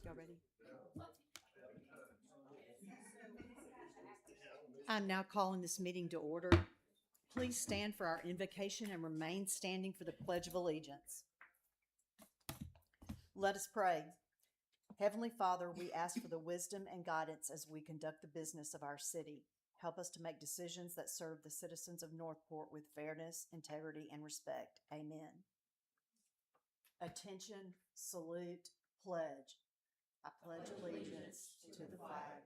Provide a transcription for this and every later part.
Y'all ready? I'm now calling this meeting to order. Please stand for our invocation and remain standing for the Pledge of Allegiance. Let us pray. Heavenly Father, we ask for the wisdom and guidance as we conduct the business of our city. Help us to make decisions that serve the citizens of Northport with fairness, integrity, and respect. Amen. Attention, salute, pledge. I pledge allegiance to the flag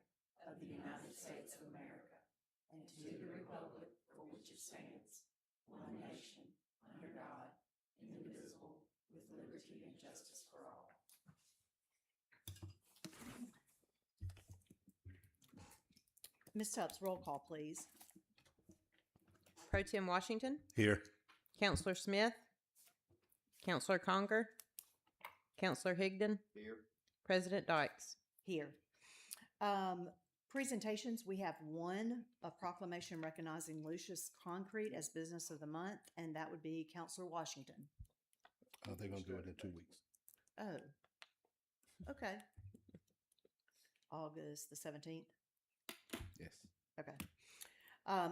of the United States of America and to the republic for which it stands, one nation, under God, indivisible, with liberty and justice for all. Ms. Tubbs, roll call, please. Pro Tem Washington, Here. Counselor Smith, Counselor Conger, Counselor Higdon, Here. President Dykes. Here. Presentations, we have one, a proclamation recognizing Lucius Concrete as Business of the Month, and that would be Counselor Washington. They're going to do it in 2 weeks. Oh, okay. August the 17th. Yes. Okay.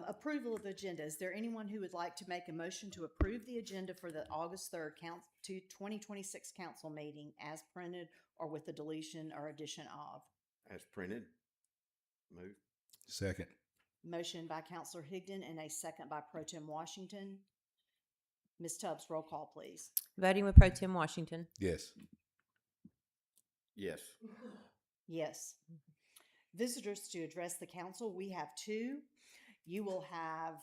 Approval of the agenda. Is there anyone who would like to make a motion to approve the agenda for the August 3rd 2026 council meeting as printed or with the deletion or addition of? As printed. Move. Second. Motion by Counselor Higdon and a second by Pro Tem Washington. Ms. Tubbs, roll call, please. Voting with Pro Tem Washington. Yes. Yes. Yes. Visitors to address the council, we have two. You will have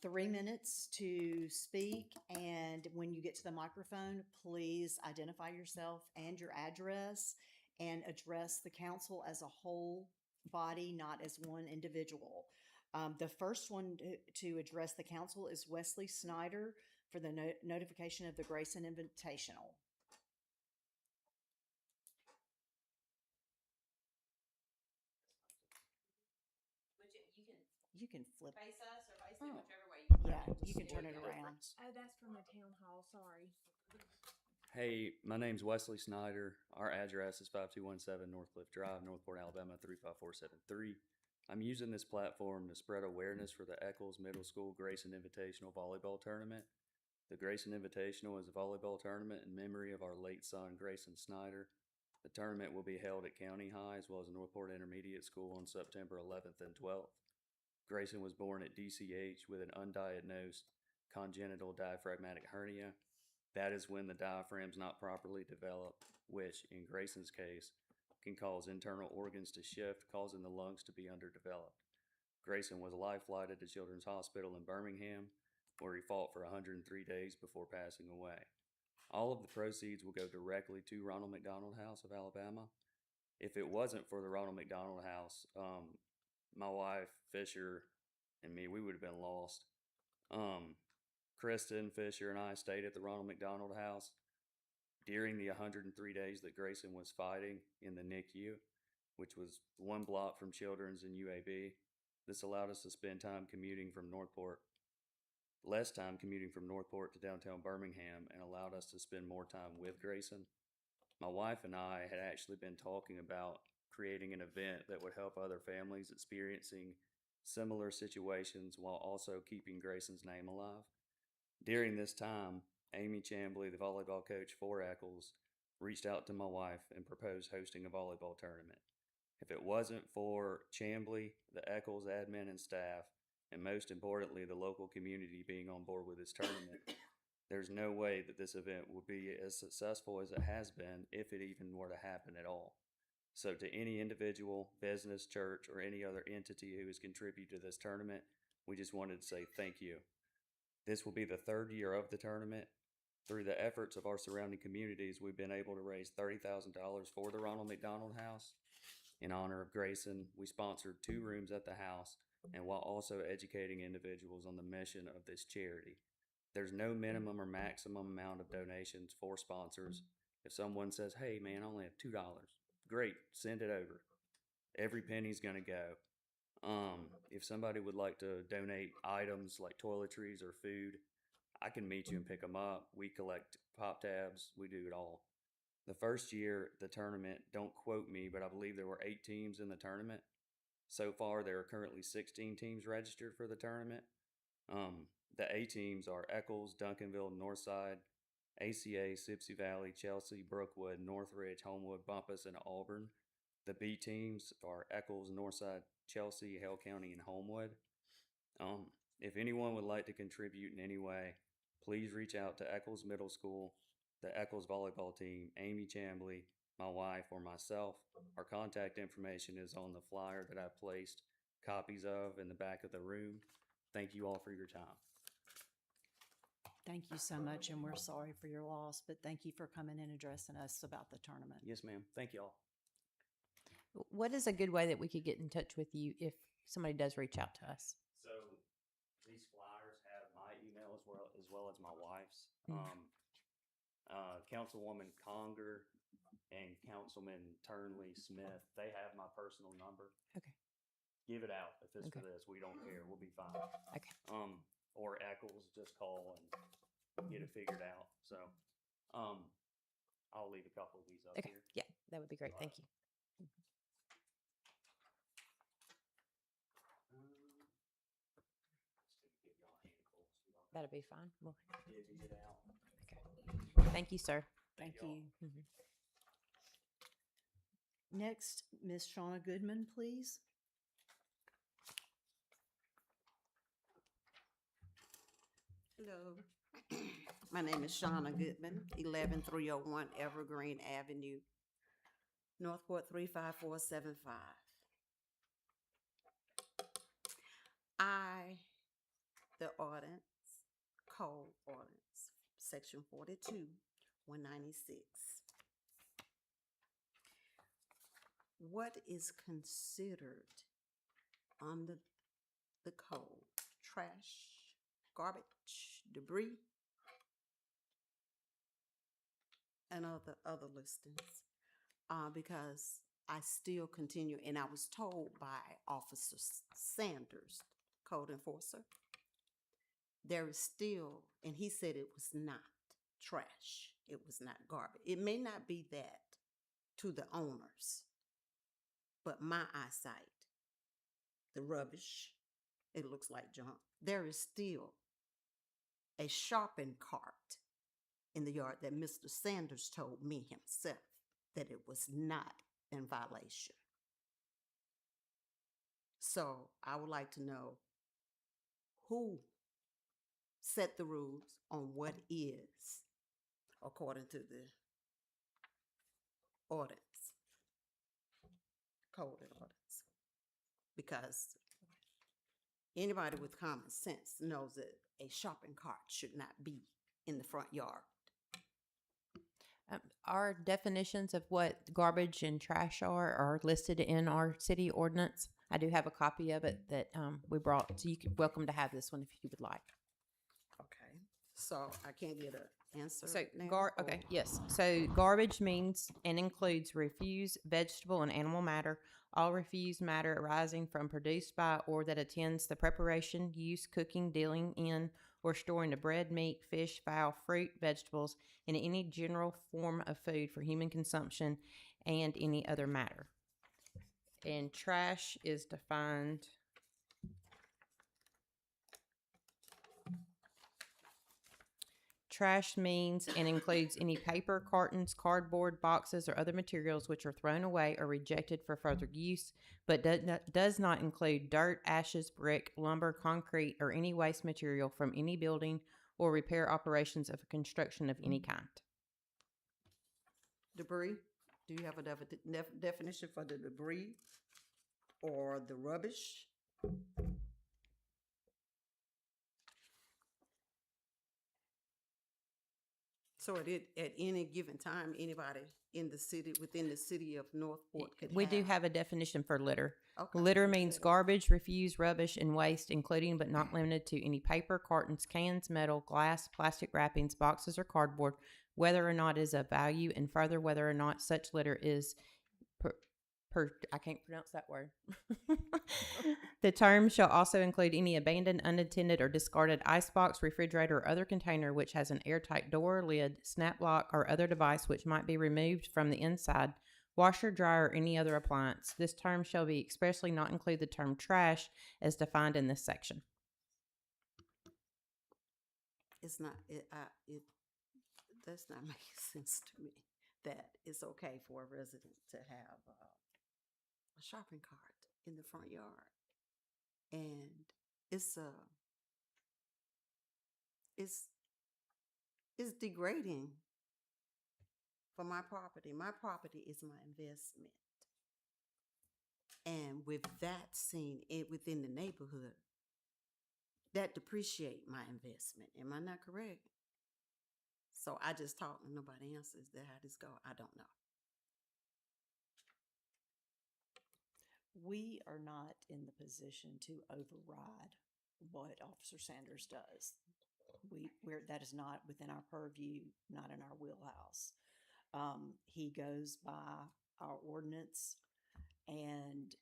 3 minutes to speak, and when you get to the microphone, please identify yourself and your address and address the council as a whole body, not as one individual. The first one to address the council is Wesley Snyder for the notification of the Grayson Invitational. You can flip. Face us or face them, whichever way Yeah, you can turn it around. Oh, that's from the town hall. Sorry. Hey, my name's Wesley Snyder. Our address is 5217 Northcliffe Drive, Northport, Alabama 35473. I'm using this platform to spread awareness for the Eccles Middle School Grayson Invitational Volleyball Tournament. The Grayson Invitational is a volleyball tournament in memory of our late son, Grayson Snyder. The tournament will be held at County High as well as Northport Intermediate School on September 11th and 12th. Grayson was born at DCH with an undiagnosed congenital diaphragmatic hernia. That is when the diaphragm's not properly developed, which, in Grayson's case, can cause internal organs to shift, causing the lungs to be underdeveloped. Grayson was life-flighted to Children's Hospital in Birmingham, where he fought for 103 days before passing away. All of the proceeds will go directly to Ronald McDonald House of Alabama. If it wasn't for the Ronald McDonald House, my wife, Fisher, and me, we would have been lost. Kristen, Fisher, and I stayed at the Ronald McDonald House during the 103 days that Grayson was fighting in the NICU, which was 1 block from Children's and UAB. This allowed us to spend time commuting from Northport, less time commuting from Northport to downtown Birmingham, and allowed us to spend more time with Grayson. My wife and I had actually been talking about creating an event that would help other families experiencing similar situations while also keeping Grayson's name alive. During this time, Amy Chambly, the volleyball coach for Eccles, reached out to my wife and proposed hosting a volleyball tournament. If it wasn't for Chambly, the Eccles admin and staff, and most importantly, the local community being on board with this tournament, there's no way that this event will be as successful as it has been if it even were to happen at all. So to any individual, business, church, or any other entity who has contributed to this tournament, we just wanted to say thank you. This will be the 3rd year of the tournament. Through the efforts of our surrounding communities, we've been able to raise $30,000 for the Ronald McDonald House. In honor of Grayson, we sponsored 2 rooms at the house, and while also educating individuals on the mission of this charity. There's no minimum or maximum amount of donations for sponsors. If someone says, hey man, I only have $2, great, send it over. Every penny's gonna go. If somebody would like to donate items like toiletries or food, I can meet you and pick them up. We collect pop tabs. We do it all. The first year, the tournament, don't quote me, but I believe there were 8 teams in the tournament. So far, there are currently 16 teams registered for the tournament. The A teams are Eccles, Duncanville, Northside, ACA, Sipsey Valley, Chelsea, Brookwood, Northridge, Homewood, Bumpus, and Auburn. The B teams are Eccles, Northside, Chelsea, Hale County, and Homewood. If anyone would like to contribute in any way, please reach out to Eccles Middle School, the Eccles volleyball team, Amy Chambly, my wife, or myself. Our contact information is on the flyer that I placed copies of in the back of the room. Thank you all for your time. Thank you so much, and we're sorry for your loss, but thank you for coming and addressing us about the tournament. Yes, ma'am. Thank you all. What is a good way that we could get in touch with you if somebody does reach out to us? So these flyers have my email as well as my wife's. Mm. Councilwoman Conger and Councilman Turnley Smith, they have my personal number. Okay. Give it out if it's for Okay. this. We don't care. We'll be fine. Okay. Or Eccles, just call and get it figured out. So, I'll leave a couple of these up Okay. here. Yeah, that would be great. Thank you. Just gonna give y'all a handful so y'all That'd be fine. Well, can divvy it out. okay. Thank you, sir. Thank y'all. you. Mhm. Next, Ms. Shauna Goodman, please. Hello, my name is Shauna Goodman, 11301 Evergreen Avenue, Northport 35475. The ordinance, code ordinance, section 42, 196. What is considered under the code? Trash, garbage, debris, and other listings. Because I still continue, and I was told by Officer Sanders, code enforcer, there is still, and he said it was not trash, it was not garbage. It may not be that to the owners, but my eyesight, the rubbish, it looks like junk. There is still a shopping cart in the yard that Mr. Sanders told me himself that it was not in violation. So I would like to know who set the rules on what is according to the ordinance, code and ordinance. Because anybody with common sense knows that a shopping cart should not be in the front yard. Our definitions of what garbage and trash are listed in our city ordinance. I do have a copy of it that we brought, so you could welcome to have this one if you would like. Okay. So I can't get an answer So, now? okay, or- yes. So garbage means and includes refuse, vegetable, and animal matter. All refuse matter arising from produced by or that attends the preparation, use, cooking, dealing in, or storing of bread, meat, fish, fowl, fruit, vegetables, and any general form of food for human consumption and any other matter. And trash is defined. Trash means and includes any paper, cartons, cardboard, boxes, or other materials which are thrown away or rejected for further use, but does not include dirt, ashes, brick, lumber, concrete, or any waste material from any building or repair operations of construction of any kind. Debris, do you have a definition for the debris or the rubbish? So at any given time, anybody in the city, within the city of Northport could We do have a definition for litter. Okay. Litter means garbage, refuse, rubbish, and waste, including but not limited to any paper, cartons, cans, metal, glass, plastic wrappings, boxes, or cardboard, whether or not it is of value, and further, whether or not such litter is I can't pronounce that word. The term shall also include any abandoned, unattended, or discarded icebox, refrigerator, or other container which has an airtight door, lid, snap lock, or other device which might be removed from the inside, washer, dryer, or any other appliance. This term shall be expressly not include the term trash as defined in this section. It's not, it does not make sense to me that it's okay for a resident to have a shopping cart in the front yard. And it's degrading for my property. My property is my investment. And with that seen within the neighborhood, that depreciate my investment. Am I not correct? So I just talk and nobody answers. That how this go? I don't know. We are not in the position to override what Officer Sanders does. That is not within our purview, not in our wheelhouse. He goes by our ordinance, and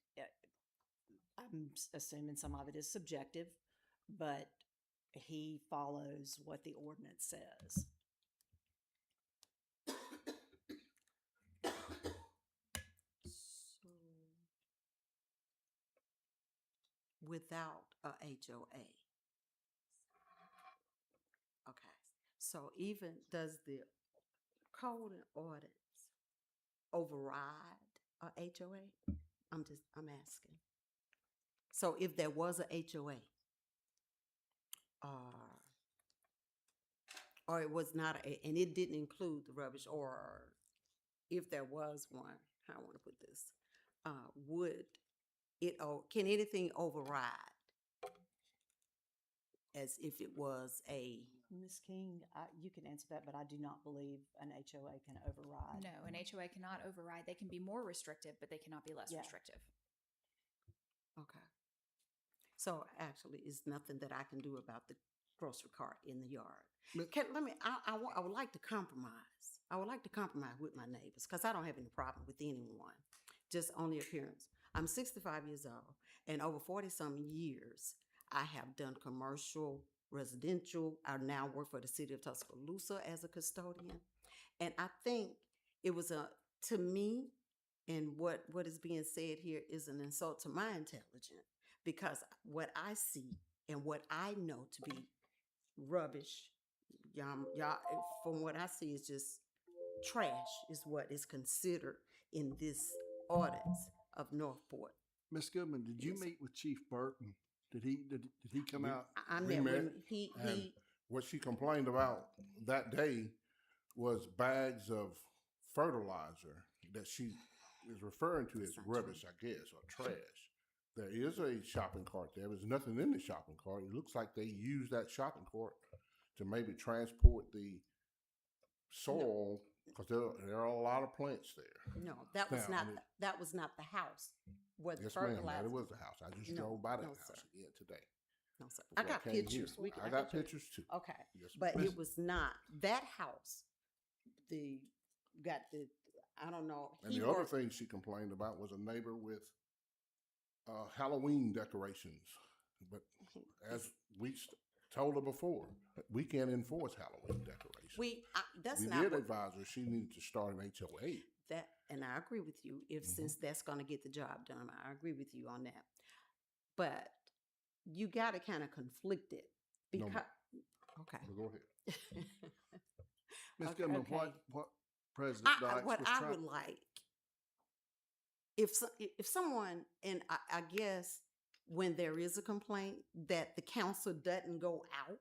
I'm assuming some of it is subjective, but he follows what the ordinance says. So without a HOA. Okay. So even does the code and ordinance override a HOA? I'm asking. So if there was a HOA, or it was not, and it didn't include the rubbish, or if there was one, how I want to put this, would it, can anything override as if it was a, Ms. King, you can answer that, but I do not believe an HOA can override. No, an HOA cannot override. They can be more restrictive, but they cannot be less Yeah. restrictive. okay. So actually, it's nothing that I can do about the grocery cart in the yard. I would like to compromise. I would like to compromise with my neighbors because I don't have any problem with anyone, just on the appearance. I'm 65 years old, and over 40-some years, I have done commercial, residential. I now work for the city of Tuscaloosa as a custodian. And I think it was to me, and what is being said here is an insult to my intelligence, because what I see and what I know to be rubbish, y'all, from what I see, is just trash is what is considered in this ordinance of Northport. Ms. Goodman, did you Yes. meet with Chief Burton? Did he come out? I We met met, when he And what she complained about that day was bags of fertilizer that she is referring to as That's not rubbish, I guess, or trash. There is a shopping cart there. There's nothing in the shopping cart. It looks like they use that shopping cart to maybe transport the soil because there are a lot of plants there. no, that was Now, I not mean- that was not the house where the Yes, ma'am. fertilizer. That was the house. I just No, drove by that no, house sir. again today. No, sir. I before got came here. pictures. I got pictures too. Okay, Yes, but ma'am. it was not that house. I don't know. And he the other worked- thing she complained about was a neighbor with Halloween decorations. But as we told her before, we can't enforce Halloween decorations. that's We not did what, advise her she needed to start an HOA. that, and I agree with you. If Mhm. since that's going to get the job done, I agree with you on that. But you got to kind of conflict it No, because. Okay. But go ahead. Ms. Okay, Goodman, okay. what President Dykes What was I trying. would like, if someone, and I guess when there is a complaint, that the council doesn't go out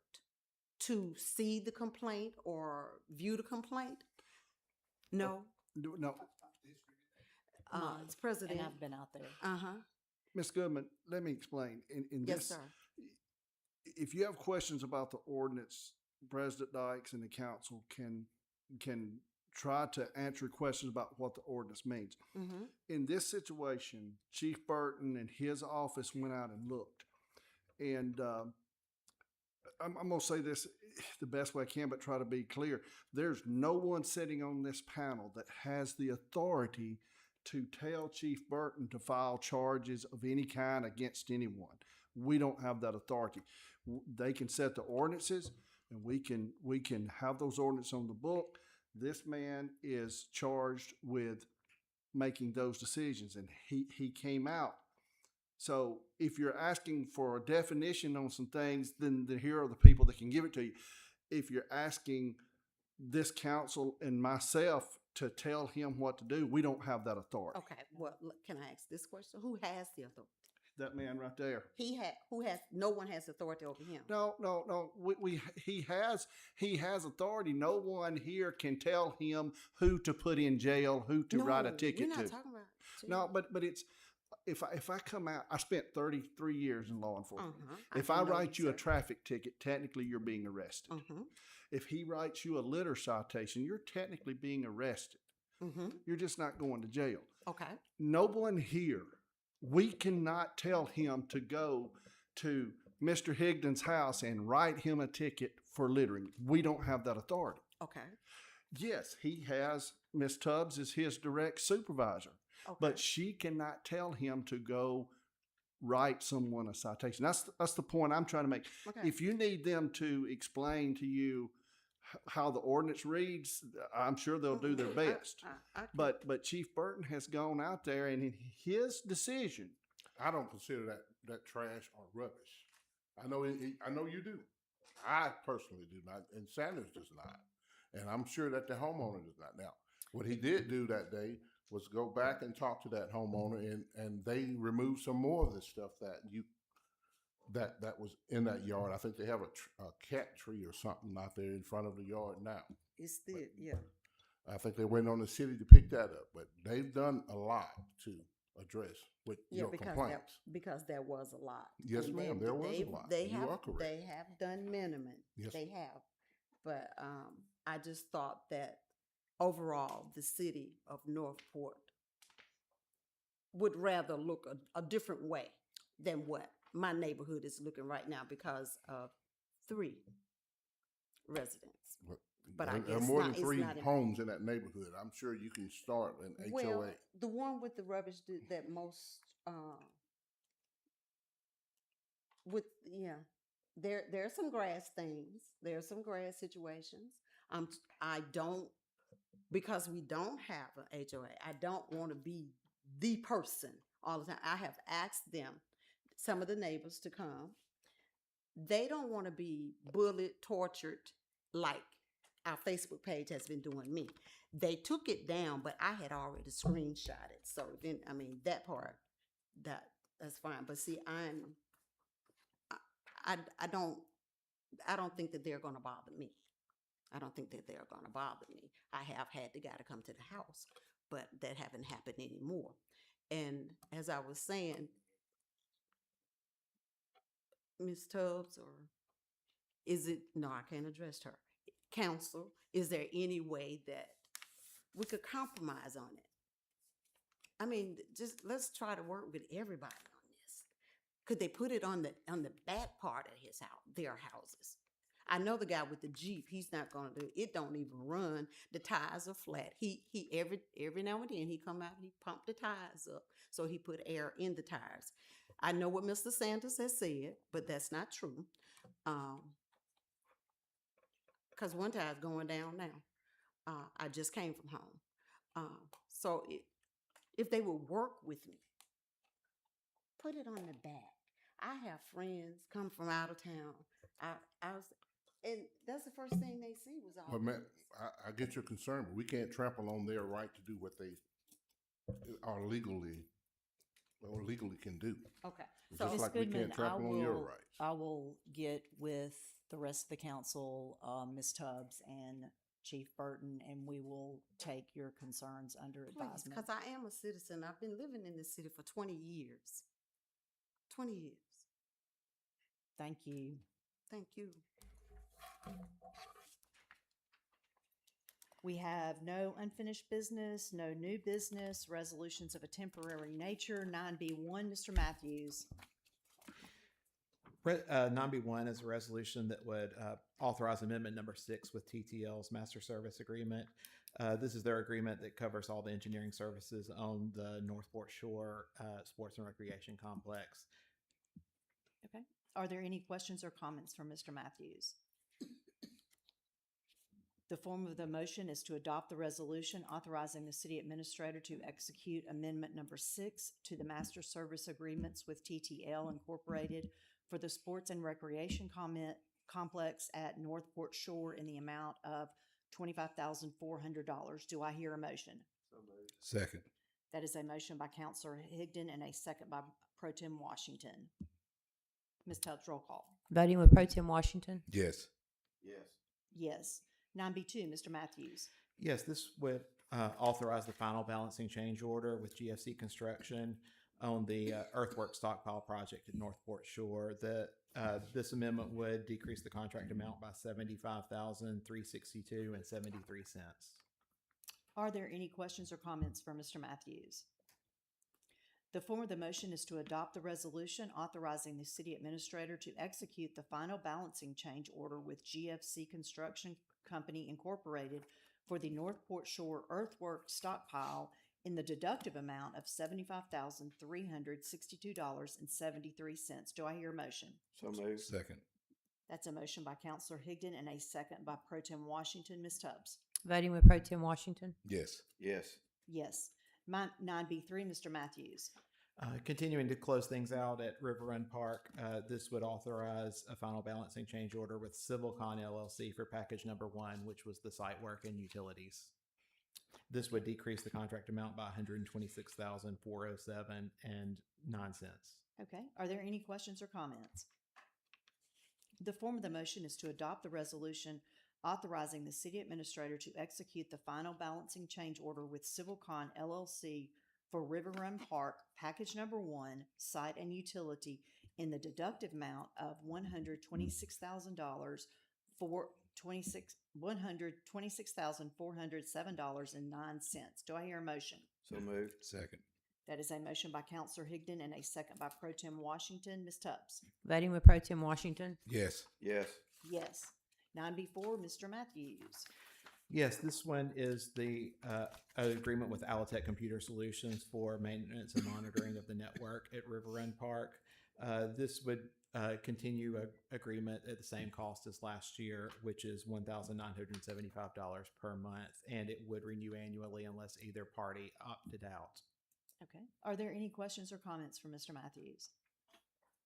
to see the complaint or view the complaint. No, No, it's And President. I've been out there. Ms. Goodman, let me explain. In Yes, this, sir. if you have questions about the ordinance, President Dykes and the council can try to answer questions about what the ordinance means. Mm-hmm. In this situation, Chief Burton and his office went out and looked. And I'm going to say this the best way I can, but try to be clear. There's no one sitting on this panel that has the authority to tell Chief Burton to file charges of any kind against anyone. We don't have that authority. They can set the ordinances, and we can have those ordinances on the book. This man is charged with making those decisions, and he came out. So if you're asking for a definition on some things, then here are the people that can give it to you. If you're asking this council and myself to tell him what to do, we don't have that authority. Okay, well, can I ask this question? Who has the authority? That man right there. No one has authority over him. No. He has authority. No one here can tell him who to put in jail, who to write a No, ticket you're not to. talking about No, but it's if I come out, I spent 33 years in law enforcement. Uh-huh. If I know write you a sir. traffic ticket, technically you're being arrested. Mhm. If he writes you a litter citation, you're technically being arrested. Mhm. You're just not going to jail. Okay. No one here, we cannot tell him to go to Mr. Higdon's house and write him a ticket for littering. We don't have that authority. Okay. Yes, he has, Miss Tubbs is his direct supervisor, Okay. but she cannot tell him to go write someone a citation. That's the point I'm trying to make. Okay. If you need them to explain to you how the ordinance reads, I'm sure they'll do their best. I But Chief Burton has gone out there, and in his decision, I don't consider that trash or rubbish. I know I know you do. I personally do not, and Sanders does not, and I'm sure that the homeowner does not. Now, what he did do that day was go back and talk to that homeowner, and they removed some more of the stuff that was in that yard. I think they have a cat tree or something out there in front of the yard now. It's still, yeah. I think they're waiting on the city to pick that up, but they've done a lot to address with Yeah, your complaints. because there was a lot. Yes, And ma'am, there was a lot. You are correct. They have done minimum. Yes. They have. But I just thought that overall, the city of Northport would rather look a different way than what my neighborhood is looking right now because of 3 residents. But I There are guess more not- than it's 3 not in- homes in that neighborhood. I'm sure you can start an HOA. Well, the one with the rubbish that most, there are some grass things. There are some grass situations. I don't, because we don't have an HOA, I don't want to be the person all the time. I have asked them, some of the neighbors, to come. They don't want to be bullied, tortured, like our Facebook page has been doing me. They took it down, but I had already screenshot it. So then, I mean, that part, that's fine. But see, I don't think that they're going to bother me. I don't think that they're going to bother me. I have had the guy to come to the house, but that haven't happened anymore. And as I was saying, Ms. Tubbs, or is it, no, I can't address her. Council, is there any way that we could compromise on it? I mean, just let's try to work with everybody on this. Could they put it on the back part of his house, their houses? I know the guy with the Jeep, he's not gonna do it. It don't even run. The tires are flat. He every now and then he come out and he pump the tires up. So he put air in the tires. I know what Mr. Sanders has said, but that's not true. Because one tire's going down now. I just came from home. So if they will work with me, put it on the back. I have friends come from out of town. And that's the first thing they see was all But man, this. I get your concern, but we can't trample on their right to do what they are legally can do. Okay. Just So Ms. like we Goodman, can't trample on your rights. I will get with the rest of the council, Ms. Tubbs and Chief Burton, and we will take your concerns under please, advisement. because I am a citizen. I've been living in this city for 20 years. 20 years. Thank you. Thank you. We have no unfinished business, no new business, resolutions of a temporary nature. 9B1, Mr. Matthews. 9B1 is a resolution that would authorize amendment number 6 with TTL's master service agreement. This is their agreement that covers all the engineering services on the Northport Shore Sports and Recreation Complex. Okay. Are there any questions or comments from Mr. Matthews? The form of the motion is to adopt the resolution authorizing the city administrator to execute amendment number 6 to the master service agreements with TTL Incorporated for the Sports and Recreation Complex at Northport Shore in the amount of $25,400. Do I hear a motion? Second. That is a motion by Counselor Higdon and a second by Pro Tem Washington. Ms. Tubbs, roll call. Voting with Pro Tem Washington? Yes. Yes. Yes. 9B2, Mr. Matthews. Yes, this would authorize the final balancing change order with GFC Construction on the earthwork stockpile project at Northport Shore. This amendment would decrease the contract amount by $75,362.73. Are there any questions or comments for Mr. Matthews? The form of the motion is to adopt the resolution authorizing the city administrator to execute the final balancing change order with GFC Construction Company Incorporated for the Northport Shore earthwork stockpile in the deductive amount of $75,362.73. Do I hear a motion? So moved. Second. That's a motion by Counselor Higdon and a second by Pro Tem Washington. Ms. Tubbs. Voting with Pro Tem Washington? Yes. Yes. Yes. 9B3, Mr. Matthews. Continuing to close things out at River Run Park, this would authorize a final balancing change order with CivilCon LLC for package number 1, which was the site work and utilities. This would decrease the contract amount by $126,407.09. Okay. Are there any questions or comments? The form of the motion is to adopt the resolution authorizing the city administrator to execute the final balancing change order with CivilCon LLC for River Run Park, package number 1, site and utility in the deductive amount of $126,000 for $126,407.09. Do I hear a motion? So moved. Second. That is a motion by Counselor Higdon and a second by Pro Tem Washington. Ms. Tubbs. Voting with Pro Tem Washington? Yes. Yes. Yes. 9B4, Mr. Matthews. Yes, this one is the agreement with Alitech Computer Solutions for maintenance and monitoring of the network at River Run Park. This would continue an agreement at the same cost as last year, which is $1,975 per month, and it would renew annually unless either party opted out. Okay. Are there any questions or comments for Mr. Matthews?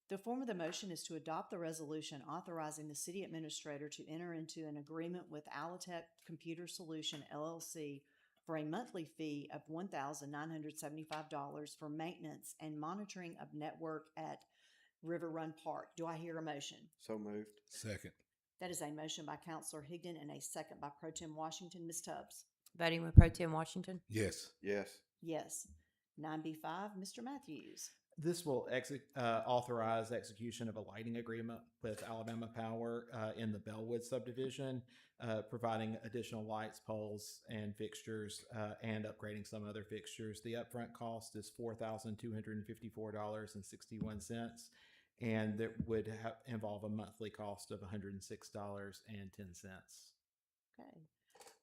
The form of the motion is to adopt the resolution authorizing the city administrator to enter into an agreement with Alitech Computer Solution LLC for a monthly fee of $1,975 for maintenance and monitoring of network at River Run Park. Do I hear a motion? So moved. Second. That is a motion by Counselor Higdon and a second by Pro Tem Washington. Ms. Tubbs. Voting with Pro Tem Washington? Yes. Yes. Yes. 9B5, Mr. Matthews. This will authorize execution of a lighting agreement with Alabama Power in the Bellwood subdivision, providing additional lights, poles, and fixtures, and upgrading some other fixtures. The upfront cost is $4,254.61, and that would involve a monthly cost of $106.10. Okay.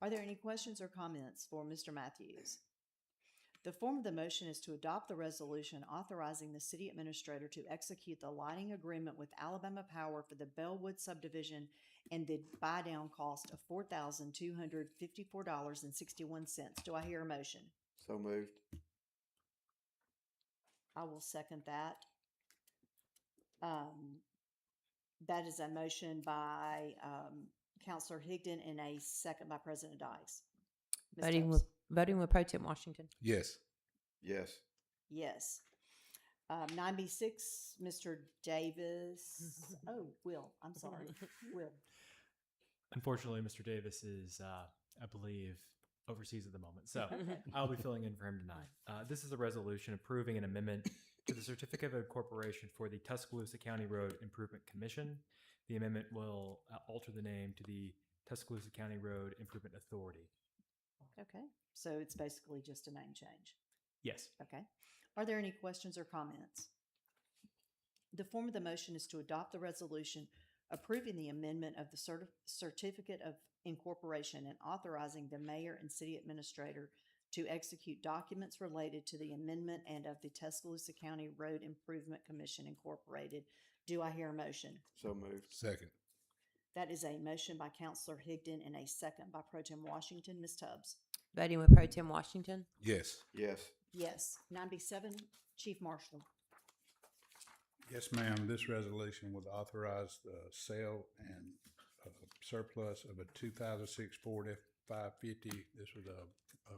Are there any questions or comments for Mr. Matthews? The form of the motion is to adopt the resolution authorizing the city administrator to execute the lighting agreement with Alabama Power for the Bellwood subdivision and the buy-down cost of $4,254.61. Do I hear a motion? So moved. I will second that. That is a motion by Counselor Higdon and a second by President Dykes. Ms. Tubbs. Voting with Pro Tem Washington? Yes. Yes. Yes. 9B6, Mr. Davis. Oh, Will, I'm sorry. Will. Unfortunately, Mr. Davis is, I believe, overseas at the moment. So I'll be filling in for him tonight. This is a resolution approving an amendment to the Certificate of Incorporation for the Tuscaloosa County Road Improvement Commission. The amendment will alter the name to the Tuscaloosa County Road Improvement Authority. Okay, so it's basically just a name change. Yes. Okay. Are there any questions or comments? The form of the motion is to adopt the resolution approving the amendment of the certificate of incorporation and authorizing the mayor and city administrator to execute documents related to the amendment and of the Tuscaloosa County Road Improvement Commission Incorporated. Do I hear a motion? So moved. Second. That is a motion by Counselor Higdon and a second by Pro Tem Washington. Ms. Tubbs? Voting with Pro Tem Washington? Yes. Yes. Yes. 9B7, Chief Marshal. Yes, ma'am. This resolution would authorize the sale and surplus of a 2006 Ford F-550. This was a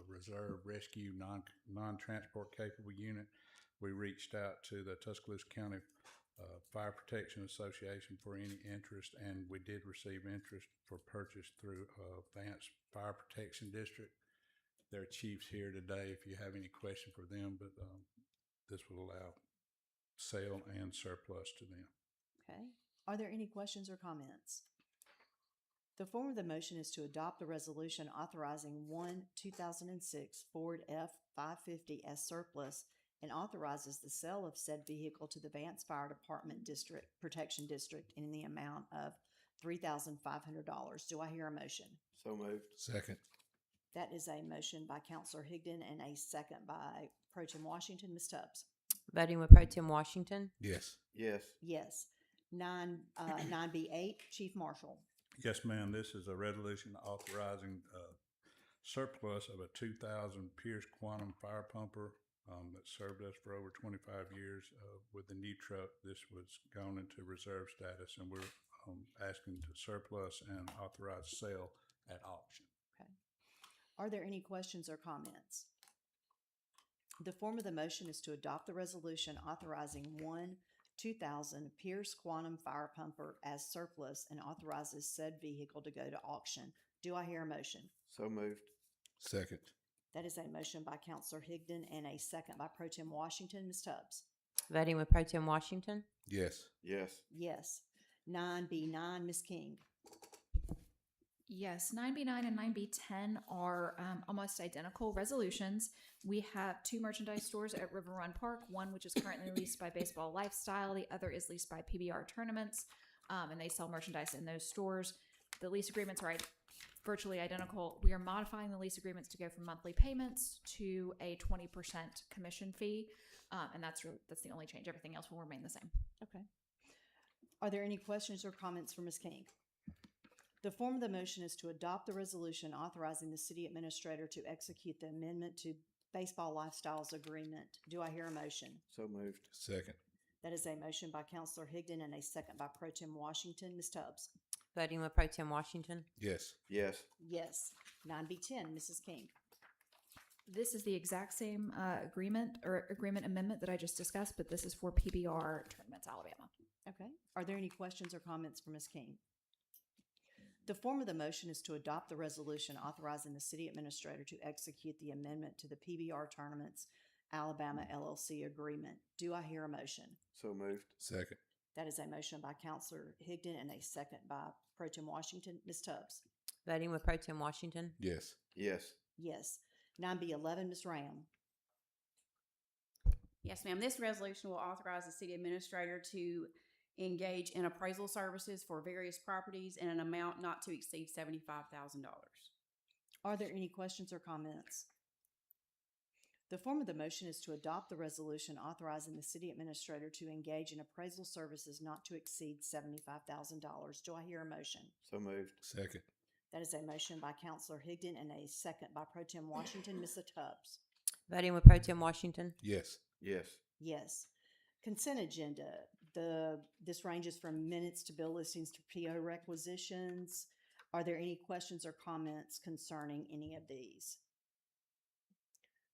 reserve rescue non-transport capable unit. We reached out to the Tuscaloosa County Fire Protection Association for any interest, and we did receive interest for purchase through Vance Fire Protection District. Their chief's here today if you have any question for them, but this will allow sale and surplus to them. Okay. Are there any questions or comments? The form of the motion is to adopt the resolution authorizing 2006 Ford F-550 as surplus and authorizes the sale of said vehicle to the Vance Fire Department Protection District in the amount of $3,500. Do I hear a motion? So moved. Second. That is a motion by Counselor Higdon and a second by Pro Tem Washington. Ms. Tubbs? Voting with Pro Tem Washington? Yes. Yes. Yes. 9B8, Chief Marshal. Yes, ma'am. This is a resolution authorizing surplus of a 2000 Pierce Quantum fire pumper that served us for over 25 years. With the new truck, this was gone into reserve status, and we're asking to surplus and authorize sale at auction. Okay. Are there any questions or comments? The form of the motion is to adopt the resolution authorizing 2000 Pierce Quantum fire pumper as surplus and authorizes said vehicle to go to auction. Do I hear a motion? So moved. Second. That is a motion by Counselor Higdon and a second by Pro Tem Washington. Ms. Tubbs? Voting with Pro Tem Washington? Yes. Yes. Yes. 9B9, Ms. King. Yes, 9B9 and 9B10 are almost identical resolutions. We have two merchandise stores at River Run Park, one which is currently leased by Baseball Lifestyle, the other is leased by PBR Tournaments, and they sell merchandise in those stores. The lease agreements are virtually identical. We are modifying the lease agreements to go from monthly payments to a 20% commission fee, and that's the only change. Everything else will remain the same. Okay. Are there any questions or comments for Ms. King? The form of the motion is to adopt the resolution authorizing the city administrator to execute the amendment to Baseball Lifestyles Agreement. Do I hear a motion? So moved. Second. That is a motion by Counselor Higdon and a second by Pro Tem Washington. Ms. Tubbs? Voting with Pro Tem Washington? Yes. Yes. Yes. 9B10, Mrs. King. This is the exact same agreement amendment that I just discussed, but this is for PBR Tournaments Alabama. Okay. Are there any questions or comments for Ms. King? The form of the motion is to adopt the resolution authorizing the city administrator to execute the amendment to the PBR Tournaments Alabama LLC agreement. Do I hear a motion? So moved. Second. That is a motion by Counselor Higdon and a second by Pro Tem Washington. Ms. Tubbs? Voting with Pro Tem Washington? Yes. Yes. Yes. 9B11, Ms. Ram. Yes, ma'am. This resolution will authorize the city administrator to engage in appraisal services for various properties in an amount not to exceed $75,000. Are there any questions or comments? The form of the motion is to adopt the resolution authorizing the city administrator to engage in appraisal services not to exceed $75,000. Do I hear a motion? So moved. Second. That is a motion by Counselor Higdon and a second by Pro Tem Washington. Ms. Tubbs? Voting with Pro Tem Washington? Yes. Yes. Yes. Consent agenda. This ranges from minutes to bill listings to PO requisitions. Are there any questions or comments concerning any of these?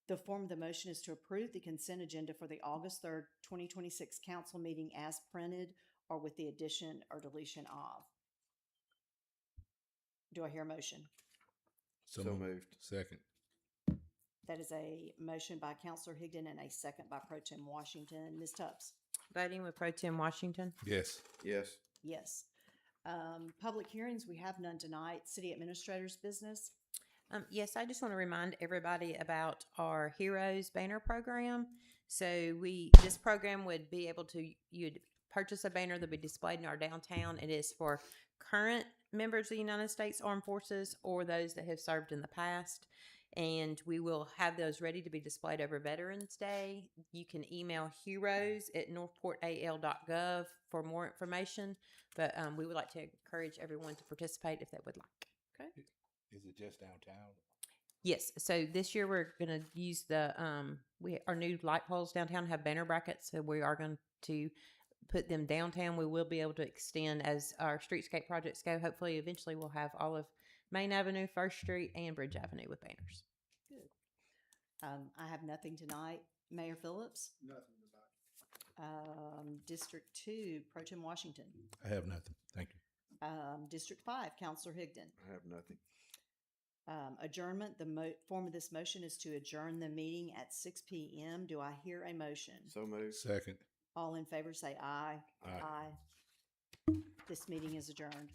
The form of the motion is to approve the consent agenda for the August 3rd, 2026 council meeting as printed or with the addition or deletion of. Do I hear a motion? So moved. Second. That is a motion by Counselor Higdon and a second by Pro Tem Washington. Ms. Tubbs? Voting with Pro Tem Washington? Yes. Yes. Yes. Public hearings, we have none tonight. City Administrator's business. Yes, I just want to remind everybody about our Heroes Banner program. So this program would be able to, you'd purchase a banner that'll be displayed in our downtown. It is for current members of the United States Armed Forces or those that have served in the past. And we will have those ready to be displayed over Veterans Day. You can email heroes@northportal.gov for more information, but we would like to encourage everyone to participate if they would like. Okay. Is it just downtown? Yes. So this year we're going to use the our new light poles downtown have banner brackets, so we are going to put them downtown. We will be able to extend as our streetscape projects go. Hopefully, eventually we'll have all of Main Avenue, First Street, and Bridge Avenue with banners. Good. I have nothing tonight. Mayor Phillips? Nothing tonight. District 2, Pro Tem Washington. I have nothing. Thank you. District 5, Counselor Higdon. I have nothing. Adjournment, the form of this motion is to adjourn the meeting at 6 p.m. Do I hear a motion? So moved. Second. All in favor say aye. Aye. This meeting is adjourned.